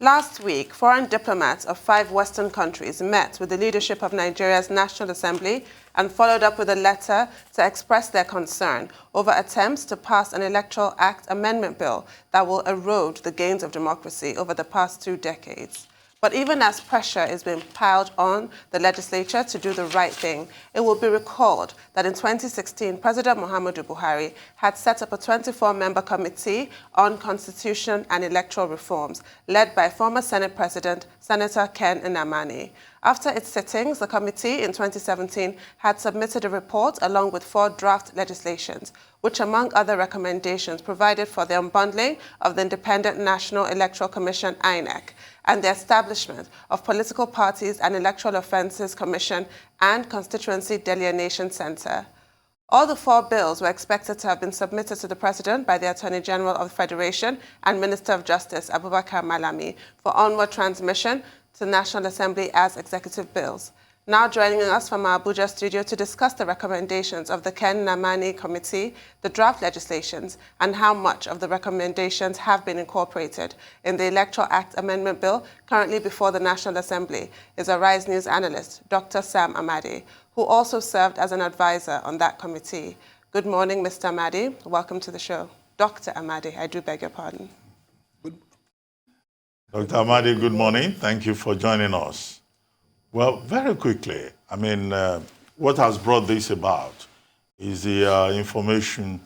Last week, foreign diplomats of 5 Western countries met with the leadership of Nigeria's National Assembly and followed up with a letter to express their concern over attempts to pass an Electoral Act amendment bill that will erode the gains of democracy over the past 2 decades. But even as pressure is being piled on the legislature to do the right thing, it will be recalled that in 2016, President Muhammadu Buhari had set up a 24-member committee on Constitution and Electoral Reforms, led by former Senate President, Senator Ken Nnamani. After its sittings, the committee in 2017 had submitted a report along with 4 draft legislations, which among other recommendations provided for the unbundling of the Independent National Electoral Commission, INEC, and the establishment of Political Parties and Electoral Offences Commission and Constituency Delineation Centre. All the 4 bills were expected to have been submitted to the President by the Attorney General of the Federation and Minister of Justice, Abubakar Malami, for onward transmission to the National Assembly as executive bills. Now joining us from our Abuja studio to discuss the recommendations of the Ken Nnamani Committee, the draft legislations, and how much of the recommendations have been incorporated in the Electoral Act Amendment Bill currently before the National Assembly is a Rise News analyst, Dr. Sam Amadi, who also served as an advisor on that committee. Good morning, Mr. Amadi. Welcome to the show. Dr. Amadi, I do beg your pardon. Dr. Amadi, good morning. Thank you for joining us. Well, very quickly, what has brought this about is the information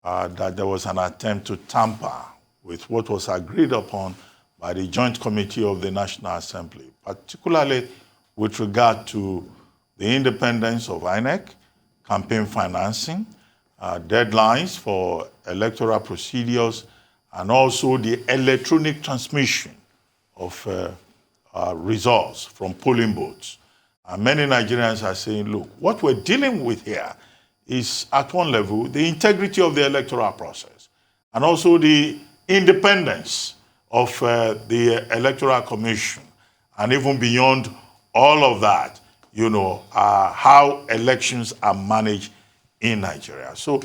that there was an attempt to tamper with what was agreed upon by the Joint Committee of the National Assembly, particularly with regard to the independence of INEC, campaign financing, deadlines for electoral procedures, and also the electronic transmission of results from polling booths. And many Nigerians are saying, look, what we're dealing with here is, at one level, the integrity of the electoral process and also the independence of the Electoral Commission. And even beyond all of that, how elections are managed in Nigeria. So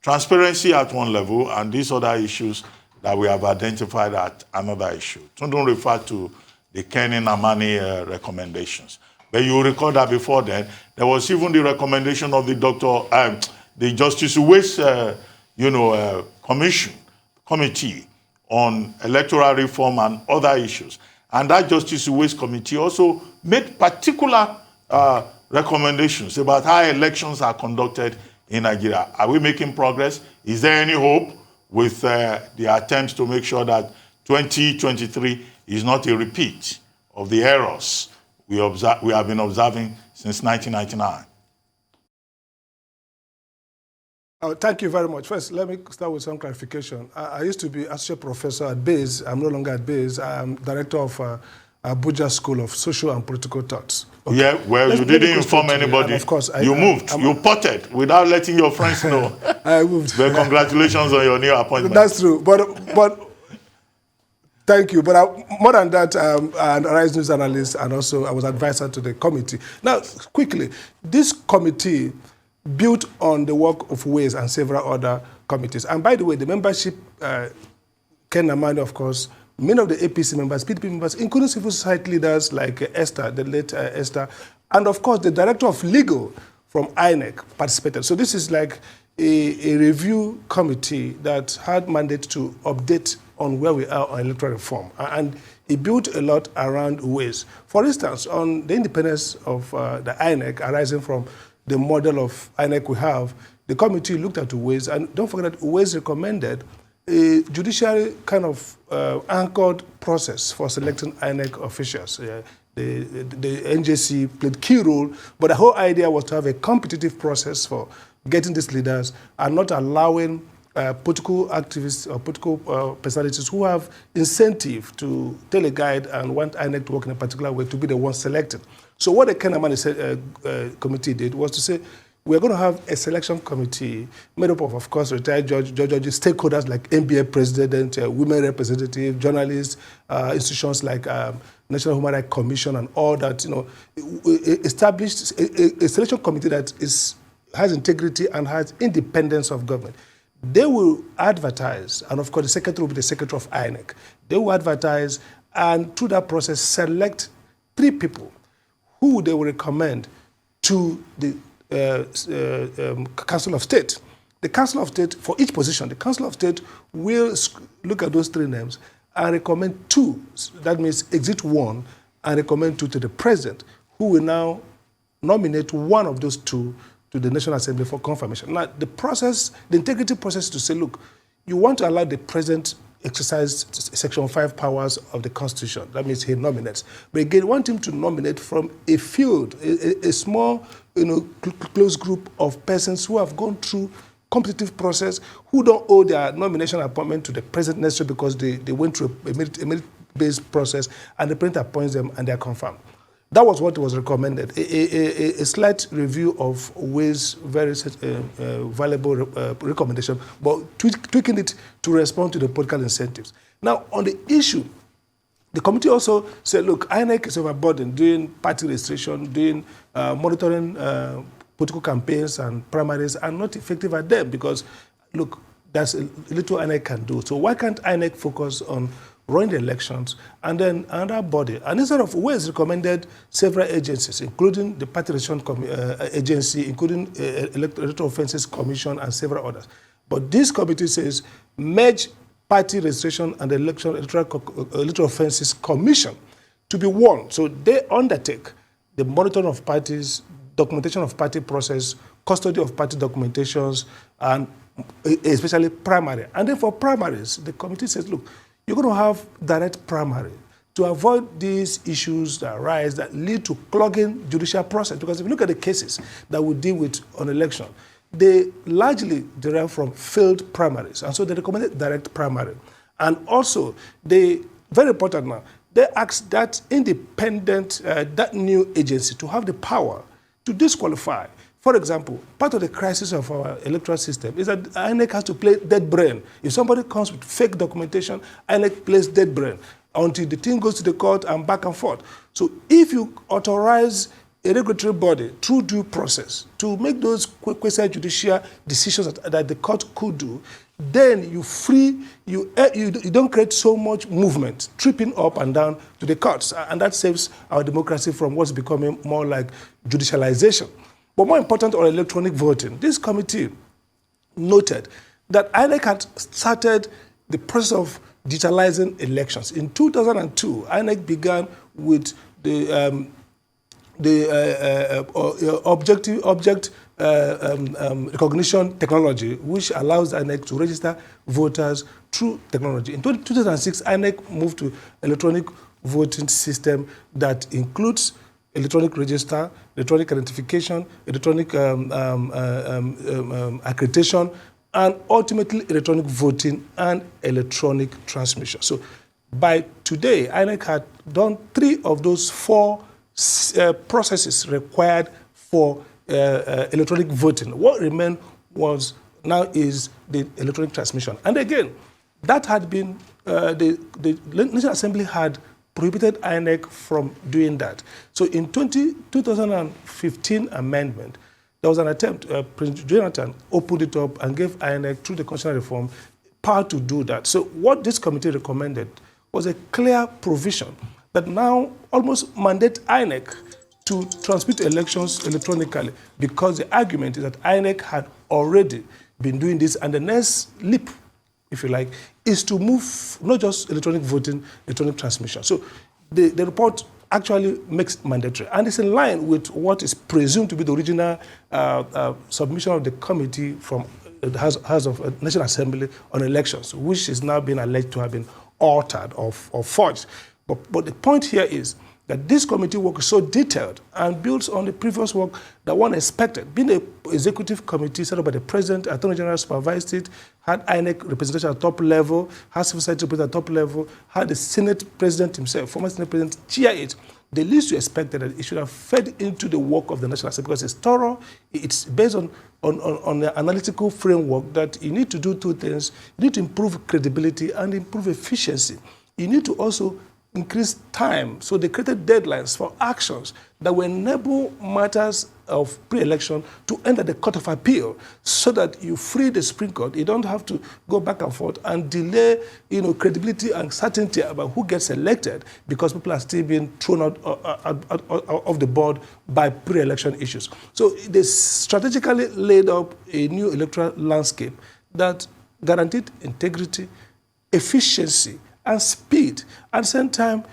transparency at one level and these other issues that we have identified at another issue. So don't refer to the Ken Nnamani recommendations. But you will recall that before then, there was even the recommendation of the Justice Waste, committee on electoral reform and other issues. And that Justice Waste committee also made particular recommendations about how elections are conducted in Nigeria. Are we making progress? Is there any hope with the attempts to make sure that 2023 is not a repeat of the errors we have been observing since 1999? Thank you very much. First, let me start with some clarification. I used to be associate professor at BASE. I'm no longer at BASE. I'm director of Abuja School of Social and Political Thoughts. Okay. Yeah, well, you didn't inform anybody. Of course, you moved. You potted without letting your friends know. I moved. Well, congratulations on your new appointment. That's true. But thank you. But more than that, I'm a Rise News analyst, and also I was advisor to the committee. Now, quickly, this committee built on the work of WAYS and several other committees. And by the way, the membership, Ken Nnamani, of course, many of the APC members, PDP members, including civil society leaders like Esther, the late Esther, and of course the director of legal from INEC participated. So this is like a review committee that had mandate to update on where we are on electoral reform. And it built a lot around WAYS. For instance, on the independence of the INEC arising from the model of INEC we have, the committee looked at WAYS, and don't forget that WAYS recommended a judiciary kind of anchored process for selecting INEC officials. The NJC played key role, but the whole idea was to have a competitive process for getting these leaders and not allowing political activists or political personalities who have incentive to tell a guide and want INEC to work in a particular way to be the ones selected. So what the Ken Nnamani committee did was to say, we're going to have a selection committee made up of course, retired judges, stakeholders like NBA president, women representative, journalists, institutions like National Human Rights Commission and all that, established a selection committee that has integrity and has independence of government. They will advertise, and of course the secretary will be the secretary of INEC. They will advertise and through that process select 3 people who they will recommend to the Council of State. The Council of State, for each position, the Council of State will look at those 3 names and recommend 2. That means exit 1 and recommend 2 to the President, who will now nominate one of those 2 to the National Assembly for confirmation. Now, the process, the integrity process is to say, look, you want to allow the President exercise Section 5 powers of the Constitution. That means he nominates. But again, you want him to nominate from a field, a small, close group of persons who have gone through competitive process, who don't owe their nomination appointment to the President necessarily because they went through a merit-based process, and the President appoints them and they are confirmed. That was what was recommended, a slight review of Way's very valuable recommendation, but tweaking it to respond to the political incentives. Now, on the issue, the committee also said, look, INEC is overburdened doing party registration, doing monitoring political campaigns and primaries, and not effective at them because, look, there's a little INEC can do. So why can't INEC focus on running the elections and then another body? And instead of Ways recommended several agencies, including the Party Registration Agency, including Electoral Offences Commission and several others. But this committee says merge Party Registration and the Electoral Offences Commission to be one. So they undertake the monitoring of parties, documentation of party process, custody of party documentations, and especially primary. And then for primaries, the committee says, look, you're going to have direct primary to avoid these issues that arise that lead to clogging judicial process. Because if you look at the cases that we deal with on election, they largely derive from failed primaries. And so they recommended direct primary. And also, they, very important now, they asked that independent, that new agency to have the power to disqualify. For example, part of the crisis of our electoral system is that INEC has to play dead brain. If somebody comes with fake documentation, INEC plays dead brain until the thing goes to the court and back and forth. So if you authorize a regulatory body through due process to make those quasi-judicial decisions that the court could do, then you don't create so much movement, tripping up and down to the courts. And that saves our democracy from what's becoming more like judicialization. But more important on electronic voting, this committee noted that INEC had started the process of digitalizing elections. In 2002, INEC began with the object recognition technology, which allows INEC to register voters through technology. In 2006, INEC moved to electronic voting system that includes electronic register, electronic identification, electronic accreditation, and ultimately electronic voting and electronic transmission. So by today, INEC had done 3 of those 4 processes required for electronic voting. What remained was now is the electronic transmission. And again, that had been, the National Assembly had prohibited INEC from doing that. So in 2015 amendment, there was an attempt, President Jonathan opened it up and gave INEC, through the constitutional reform, power to do that. So what this committee recommended was a clear provision that now almost mandate INEC to transmit elections electronically, because the argument is that INEC had already been doing this, and the next leap, if you like, is to move not just electronic voting, electronic transmission. So the report actually makes it mandatory, and it's in line with what is presumed to be the original submission of the committee from the House of National Assembly on elections, which is now being alleged to have been altered or forged. But the point here is that this committee work is so detailed and builds on the previous work that one expected. Being an executive committee set up by the President, Attorney General supervised it, had INEC representation at top level, had civil society representation at top level, had the Senate President himself, former Senate President, chair it. The least you expected that it should have fed into the work of the National Assembly, because it's thorough, it's based on the analytical framework that you need to do 2 things. You need to improve credibility and improve efficiency. You need to also increase time. So they created deadlines for actions that will enable matters of pre-election to enter the Court of Appeal so that you free the Supreme Court. You don't have to go back and forth and delay, credibility and certainty about who gets elected because people are still being thrown out of the board by pre-election issues. So they strategically laid up a new electoral landscape that guaranteed integrity, efficiency, and speed. At the same time,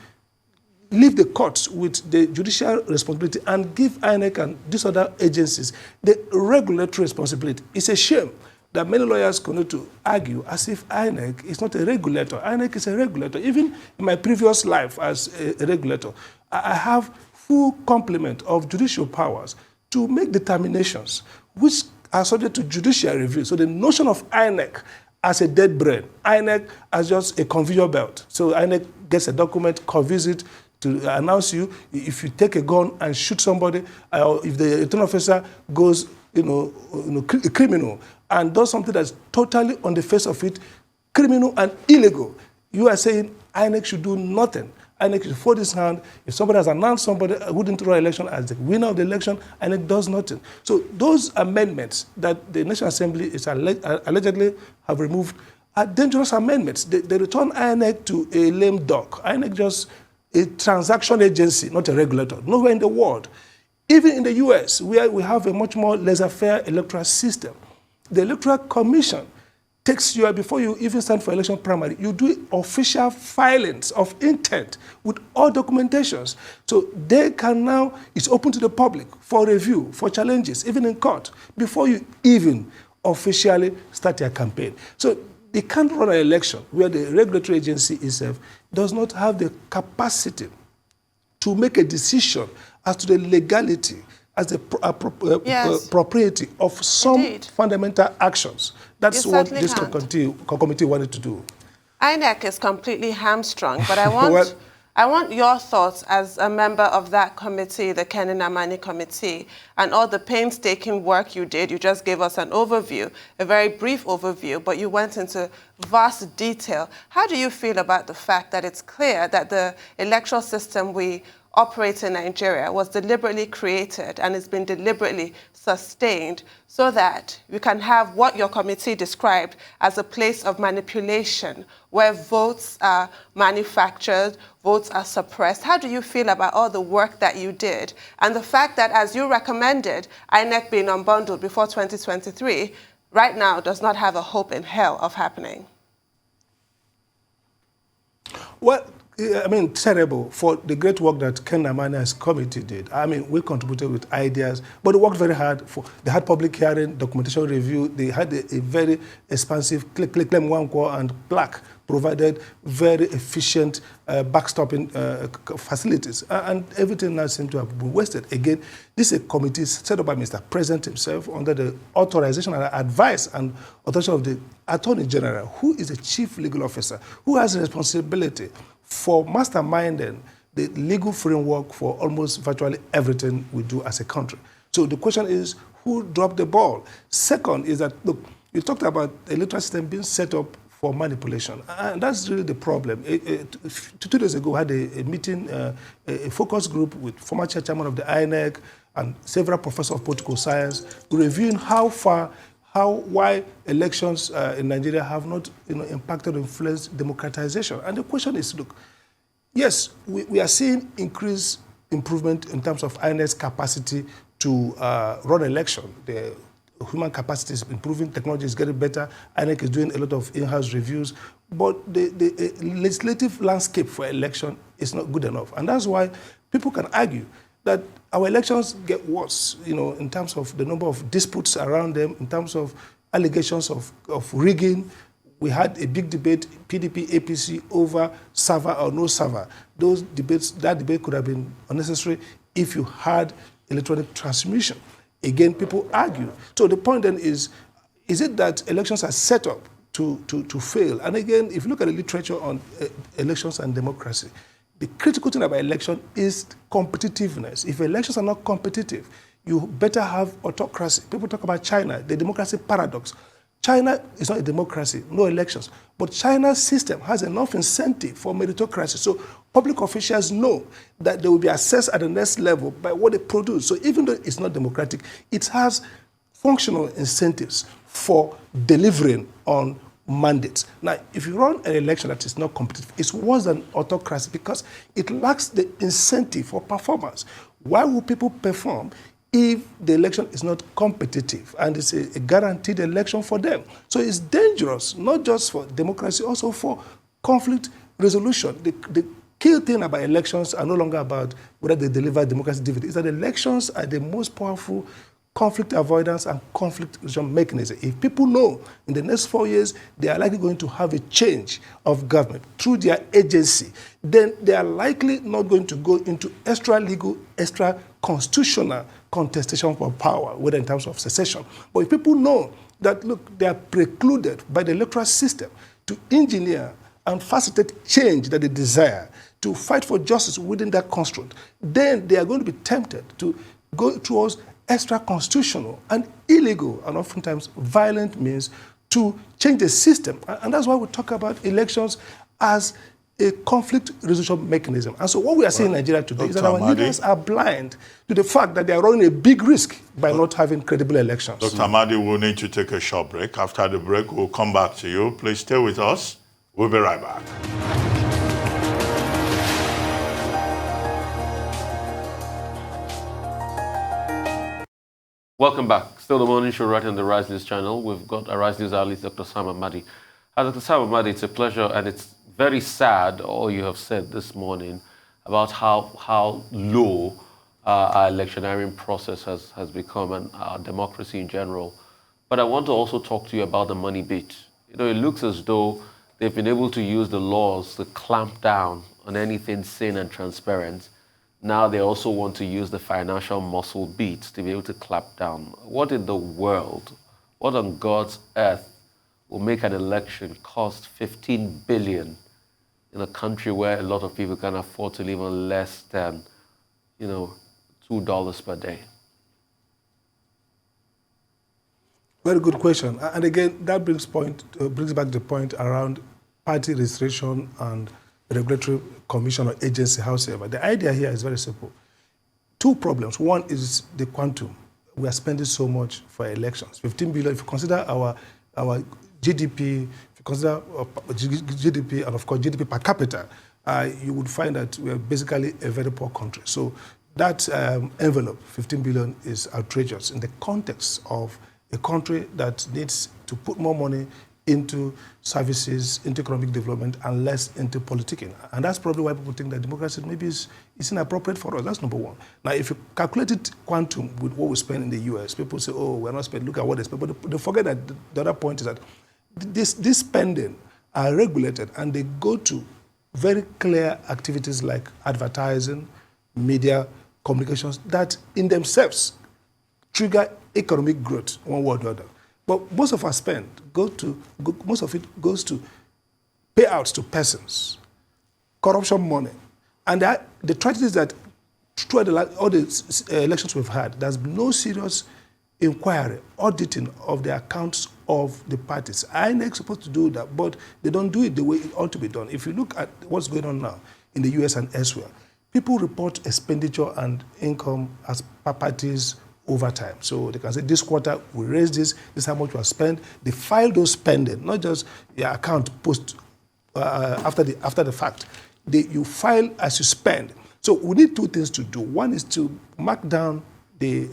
leave the courts with the judicial responsibility and give INEC and these other agencies the regulatory responsibility. It's a shame that many lawyers continue to argue as if INEC is not a regulator. INEC is a regulator. Even in my previous life as a regulator, I have full complement of judicial powers to make determinations which are subject to judicial review. So the notion of INEC as a dead brain, INEC as just a conveyor belt. So INEC gets a document, conveys it to announce you if you take a gun and shoot somebody, or if the return officer goes, criminal and does something that's totally on the face of it, criminal and illegal. You are saying INEC should do nothing. INEC should fold his hand. If somebody has announced somebody who didn't run election as the winner of the election, INEC does nothing. So those amendments that the National Assembly is allegedly have removed are dangerous amendments. They return INEC to a lame duck. INEC just a transaction agency, not a regulator. Nowhere in the world. Even in the US, where we have a much more laissez-faire electoral system, the Electoral Commission takes you, before you even stand for election primary, you do official filings of intent with all documentations. So they can now, it's open to the public for review, for challenges, even in court, before you even officially start your campaign. So they can't run an election where the regulatory agency itself does not have the capacity to make a decision as to the legality, as the propriety of some fundamental actions. That's what this committee wanted to do. INEC is completely hamstrung, but I want, I want your thoughts as a member of that committee, the Ken Nnamani committee, and all the painstaking work you did. You just gave us an overview, a very brief overview, but you went into vast detail. How do you feel about the fact that it's clear that the electoral system we operate in Nigeria was deliberately created and it's been deliberately sustained so that we can have what your committee described as a place of manipulation where votes are manufactured, votes are suppressed? How do you feel about all the work that you did and the fact that, as you recommended, INEC being unbundled before 2023, right now does not have a hope in hell of happening? Well, I mean, terrible for the great work that Ken Nnamani's committee did. I mean, we contributed with ideas, but they worked very hard. They had public hearing, documentation review. They had a very expansive claim one core and plaque provided very efficient backstopping facilities, and everything now seemed to have been wasted. Again, this is a committee set up by Mr. President himself under the authorization and advice and authorization of the Attorney General, who is the chief legal officer, who has a responsibility for masterminding the legal framework for almost virtually everything we do as a country. So the question is, who dropped the ball? Second is that, look, you talked about the electoral system being set up for manipulation, and that's really the problem. 2 days ago, I had a meeting, a focus group with former chairman of the INEC and several professors of political science, reviewing why elections in Nigeria have not impacted or influenced democratization. And the question is, look, yes, we are seeing increased improvement in terms of INEC's capacity to run election. The human capacity is improving, technology is getting better, INEC is doing a lot of in-house reviews, but the legislative landscape for election is not good enough. And that's why people can argue that our elections get worse, in terms of the number of disputes around them, in terms of allegations of rigging. We had a big debate, PDP, APC, over server or no server. That debate could have been unnecessary if you had electronic transmission. Again, people argue. So the point then is it that elections are set up to fail? And again, if you look at the literature on elections and democracy, the critical thing about election is competitiveness. If elections are not competitive, you better have autocracy. People talk about China, the democracy paradox. China is not a democracy, no elections. But China's system has enough incentive for meritocracy. So public officials know that they will be assessed at the next level by what they produce. So even though it's not democratic, it has functional incentives for delivering on mandates. Now, if you run an election that is not competitive, it's worse than autocracy because it lacks the incentive for performance. Why would people perform if the election is not competitive and it's a guaranteed election for them? So it's dangerous, not just for democracy, also for conflict resolution. The key thing about elections are no longer about whether they deliver democracy dividend. It's that elections are the most powerful conflict avoidance and conflict resolution mechanism. If people know in the next 4 years they are likely going to have a change of government through their agency, then they are likely not going to go into extra legal, extra constitutional contestation for power, whether in terms of secession. But if people know that, look, they are precluded by the electoral system to engineer and facilitate change that they desire, to fight for justice within that construct, then they are going to be tempted to go towards extra-constitutional and illegal and oftentimes violent means to change the system. And that's why we talk about elections as a conflict resolution mechanism. And so what we are seeing in Nigeria today is that our leaders are blind to the fact that they are running a big risk by not having credible elections. Dr. Amadi, we'll need to take a short break. After the break, we'll come back to you. Please stay with us. We'll be right back. Welcome back. Still the morning show right on the Rise News channel. We've got our Rise News analyst, Dr. Sam Amadi. Dr. Sam Amadi, it's a pleasure, and it's very sad all you have said this morning about how low our electioneering process has become and our democracy in general. But I want to also talk to you about the money bit. You know, it looks as though they've been able to use the laws to clamp down on anything sane and transparent. Now they also want to use the financial muscle beat to be able to clap down. What in the world, what on God's earth will make an election cost 15 billion in a country where a lot of people can afford to live on less than, $2 per day? Very good question. And again, that brings back the point around party registration and regulatory commission or agency, however. The idea here is very simple. Two problems. One is the quantum. We are spending so much for elections. 15 billion, if you consider our GDP, if you consider GDP and of course GDP per capita, you would find that we are basically a very poor country. So that envelope, 15 billion, is outrageous in the context of a country that needs to put more money into services, into economic development, and less into politicking. And that's probably why people think that democracy maybe is inappropriate for us. That's number one. Now, if you calculate it quantum with what we spend in the US, people say, oh, we're not spending, look at what they spend. But they forget that the other point is that this spending are regulated, and they go to very clear activities like advertising, media, communications, that in themselves trigger economic growth, one way or the other. But most of our spend most of it goes to payouts to persons, corruption money. And the tragedy is that throughout all the elections we've had, there's been no serious inquiry, auditing of the accounts of the parties. INEC is supposed to do that, but they don't do it the way it ought to be done. If you look at what's going on now in the US and elsewhere, people report expenditure and income as per parties over time. So they can say, this quarter we raised this is how much we have spent. They file those spending, not just your account post after the fact. You file as you spend. So we need two things to do. One is to mark down the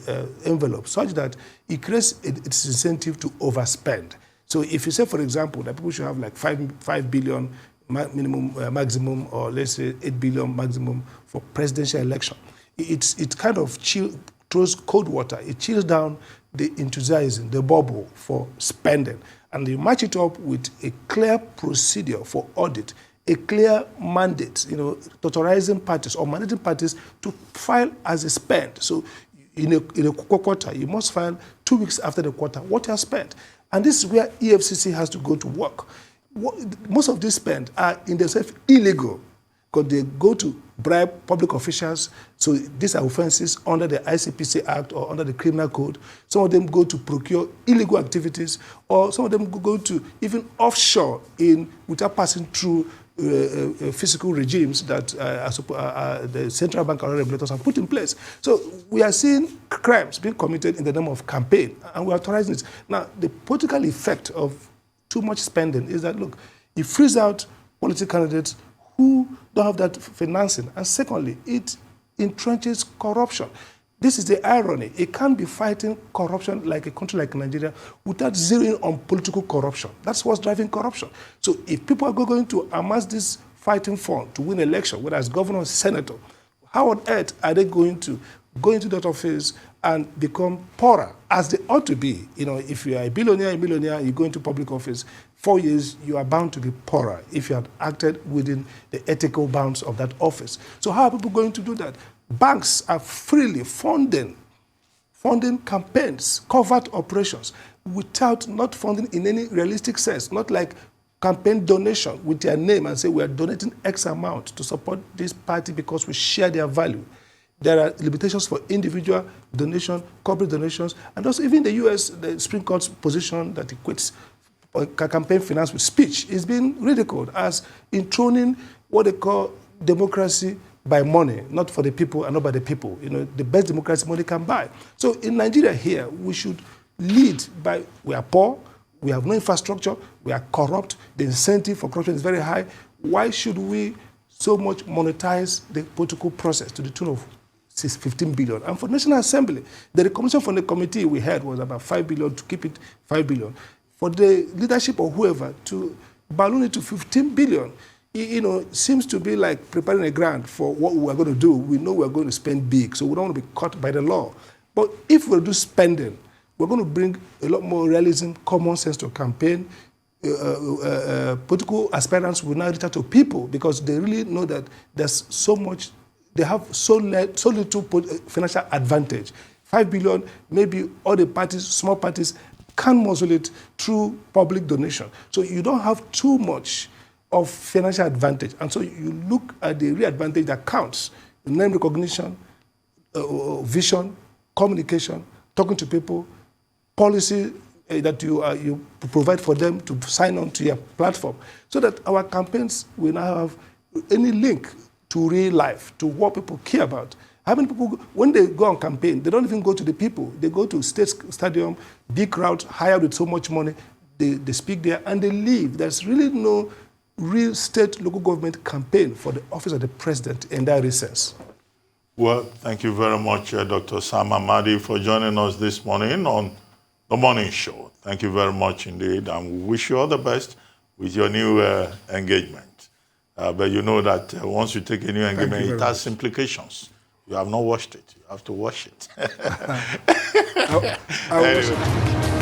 envelope such that it creates its incentive to overspend. So if you say, for example, that people should have like 5 billion minimum, maximum, or let's say 8 billion maximum for presidential election, it kind of throws cold water. It chills down the enthusiasm, the bubble for spending. And you match it up with a clear procedure for audit, a clear mandate, authorizing parties or mandating parties to file as a spend. So in a quarter, you must file 2 weeks after the quarter what you have spent. And this is where EFCC has to go to work. Most of these spend are in themselves illegal. because they go to bribe public officials. So these are offenses under the ICPC Act or under the Criminal Code. Some of them go to procure illegal activities, or some of them go to even offshore without passing through physical regimes that the central bank and regulators have put in place. So we are seeing crimes being committed in the name of campaign, and we are authorizing it. Now, the political effect of too much spending is that, look, it frees out political candidates who don't have that financing. And secondly, it entrenches corruption. This is the irony. It can't be fighting corruption like a country like Nigeria without zeroing on political corruption. That's what's driving corruption. So if people are going to amass this fighting fund to win election, whether as governor or senator, how on earth are they going to go into that office and become poorer, as they ought to be? You know, if you are a billionaire, you go into public office, 4 years, you are bound to be poorer if you had acted within the ethical bounds of that office. So how are people going to do that? Banks are freely funding campaigns, covert operations, without not funding in any realistic sense, not like campaign donation with their name and say we are donating X amount to support this party because we share their value. There are limitations for individual donation, corporate donations, and also even the U.S., the Supreme Court's position that equates campaign finance with speech is being ridiculed as enthroning what they call democracy by money, not for the people and not by the people. You know, the best democracy money can buy. So in Nigeria here, we should lead by, we are poor, we have no infrastructure, we are corrupt, the incentive for corruption is very high. Why should we so much monetize the political process to the tune of 15 billion? And for the National Assembly, the recommendation from the committee we had was about 5 billion to keep it 5 billion. For the leadership or whoever to balloon it to 15 billion, you know, seems to be like preparing a grant for what we are going to do. We know we are going to spend big, so we don't want to be caught by the law. But if we do spending, we're going to bring a lot more realism, common sense to campaign. Political aspirants will now reach out to people because they really know that there's so much, they have so little financial advantage. 5 billion, maybe all the parties, small parties, can muzzle it through public donation. So you don't have too much of financial advantage. And so you look at the real advantage that counts: name recognition, vision, communication, talking to people, policy that you provide for them to sign on to your platform, so that our campaigns will now have any link to real life, to what people care about. How many people, when they go on campaign, they don't even go to the people. They go to state stadium, big crowds, hired with so much money. They speak there and they leave. There's really no real state, local government campaign for the office of the president in that sense. Well, thank you very much, Dr. Sam Amadi, for joining us this morning on The Morning Show. Thank you very much indeed, and we wish you all the best with your new engagement. But you know that once you take a new engagement, it has implications. You have not washed it. You have to wash it. I'll wash it.